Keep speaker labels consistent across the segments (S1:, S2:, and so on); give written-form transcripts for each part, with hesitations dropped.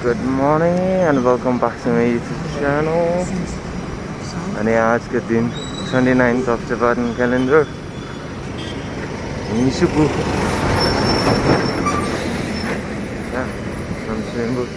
S1: Good morning and welcome back to my YouTube channel. अनि आज के दिन 29th of Tibetan calendar. Nishuku. Yeah, from Swinburne.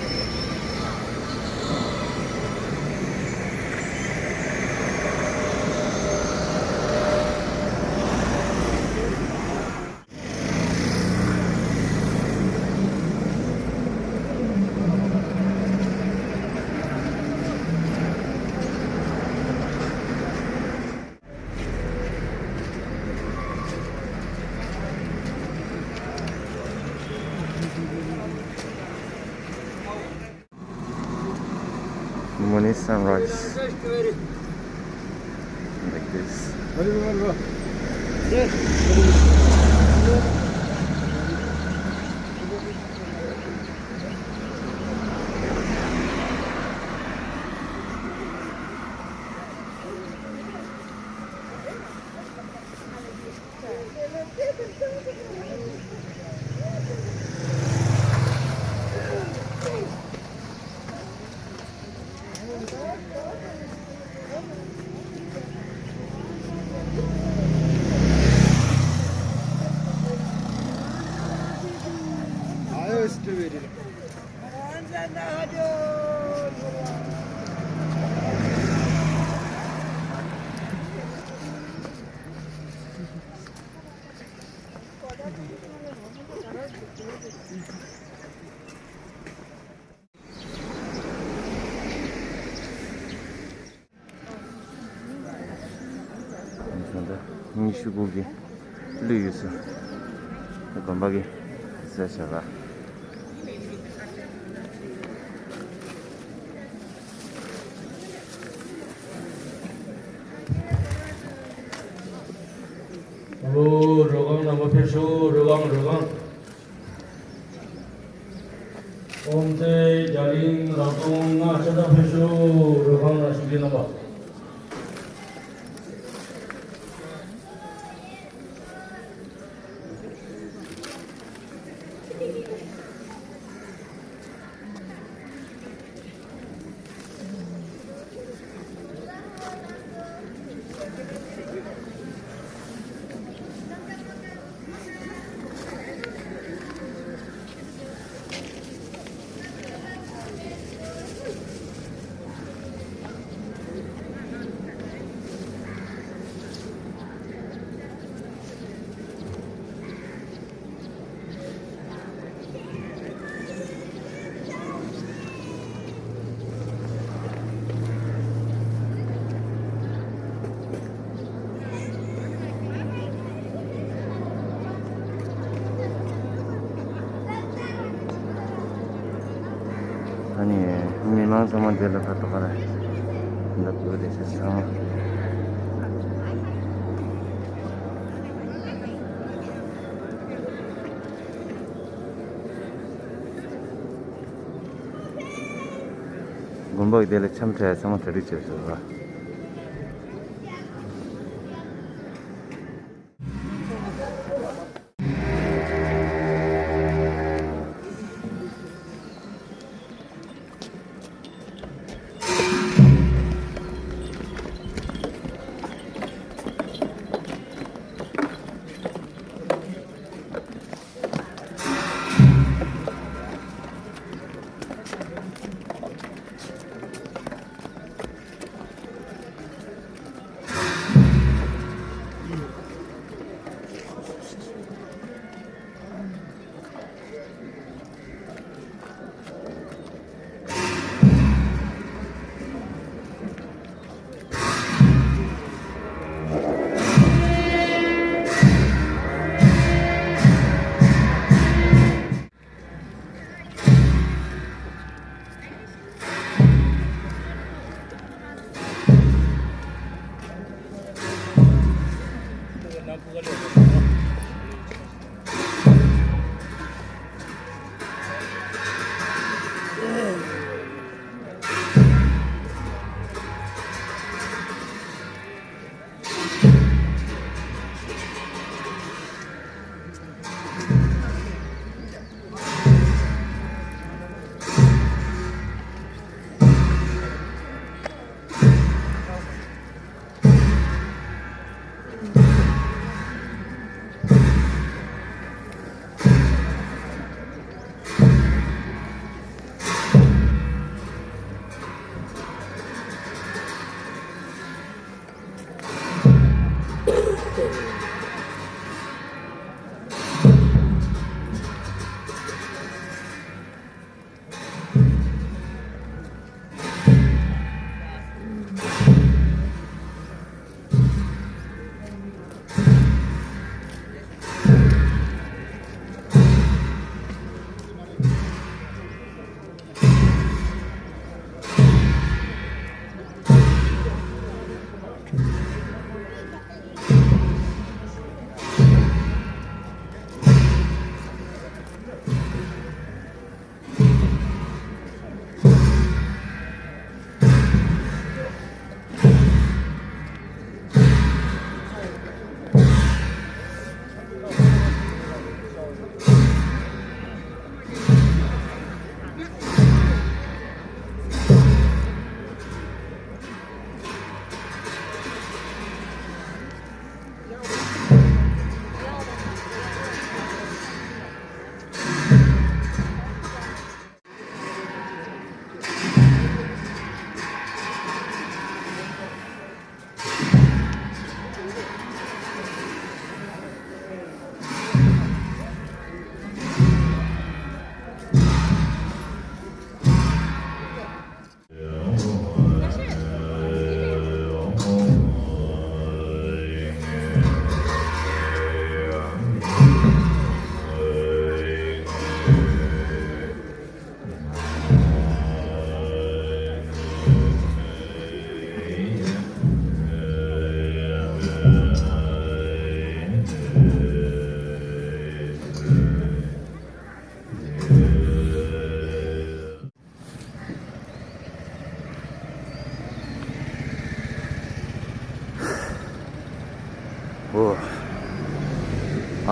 S1: Morning sunrise like this. Nishugogi, Luyusu, the Gombagi, Seshava.
S2: Rogang Nama Peshu, Rogang. Om Te Jaling Ratung Nashada Peshu, Rogang Nashigi Nama. 아니, 미망서만 데려가도 가라. 나 그거 되셨어. 군복이 데려 참트에서 뭐 들이쳤어.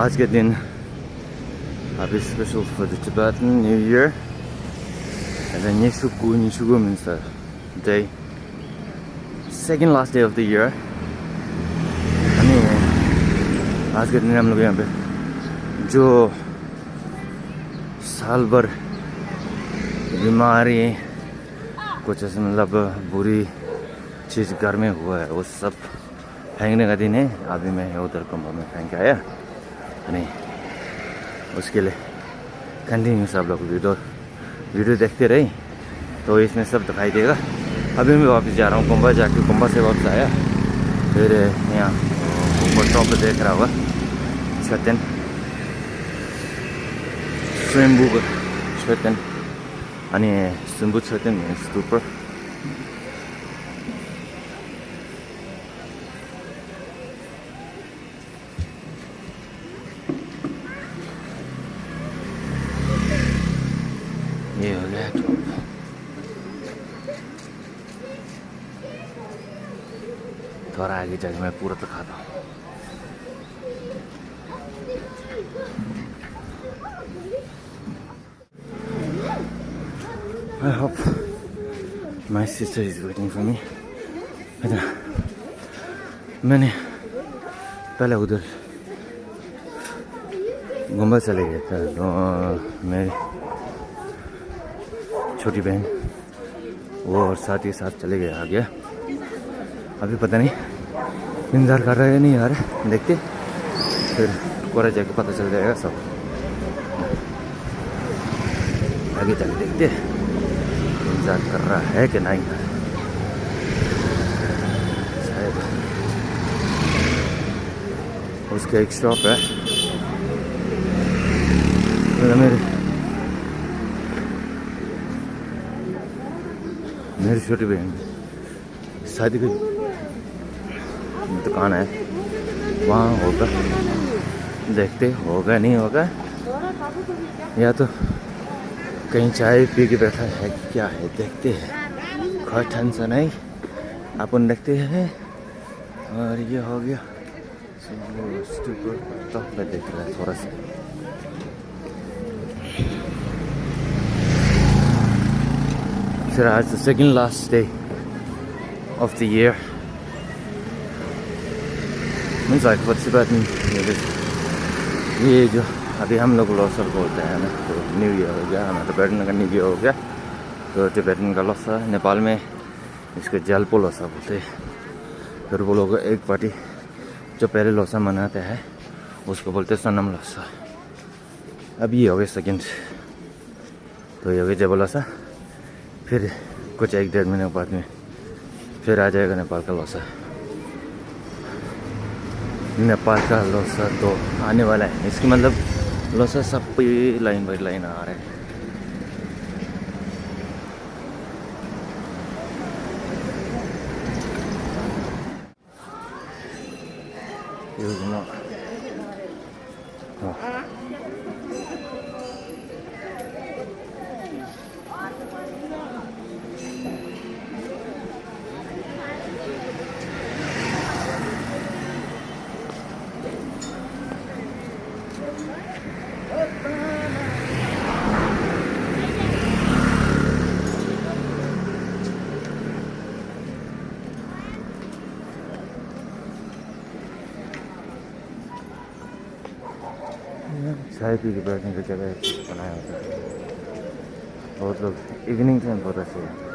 S1: आज के दिन अभी special for the Tibetan New Year. And then Nishugu means the day, second last day of the year. आज के दिन हम लोग यहाँ पे जो साल भर बीमारी कुछ ऐसे मतलब बुरी चीज़ घर में हुआ है वो सब फेंकने का दिन है. अभी मैं उधर कुंभ में फेंक के आया नहीं उसके लिए कंटिन्यू सब लोग वीडियो देखते रहे तो इसमें सब दिखाई देगा. अभी मैं वापस जा रहा हूँ कुंभ. जाके कुंभ से वापस आया फिर यहाँ ऊपर टॉप पे देख रहा होगा छतन स्वयंभू छतन अनि स्वयंभू छतन स्तूप. ये हो गया थोड़ा आगे जाके मैं पूरा तो खाता हूँ. I hope my sister is waiting for me. मैंने पहले उधर गुम्बद चले गया था तो मेरी छोटी बहन वो और साथ ही साथ चले गए आ गया. अभी पता नहीं इंतज़ार कर रहे हैं नहीं यार देखते फिर कोरा जाके पता चल जाएगा सब. आगे जाके देखते इंतज़ार कर रहा है कि नहीं शायद उसका एक शॉप है मेरी छोटी बहन शादी की दुकान है वहाँ होगा देखते होगा नहीं होगा या तो कहीं चाय पी के बैठा है क्या है देखते हैं. कोई टेंशन नहीं अपन देखते हैं. और ये हो गया तो मैं देख रहा है थोड़ा सा. फिर आज the second last day of the year means like what's Tibetan ये जो अभी हम लोग लोसर बोलते हैं ना तो न्यू ईयर हो गया हमारा टिबेटन का न्यू ईयर हो गया तो टिबेटन का लोसा. नेपाल में इसको जलपो लोसा बोलते हैं. फिर वो लोग एक पार्टी जो पहले लोसा मनाते हैं उसको बोलते हैं सनम लोसा. अब ये हो गया सेकेंड तो ये हो गया जब लोसा. फिर कुछ एक डेढ़ महीने बाद में फिर आ जाएगा नेपाल का लोसा. नेपाल का लोसा तो आने वाला है. इसकी मतलब लोसा सब पे लाइन बाई लाइन आ रहे हैं. चाय पी के बैठने की जगह बनाया होता है. बहुत लोग इवनिंग टाइम बहुत अच्छे हैं.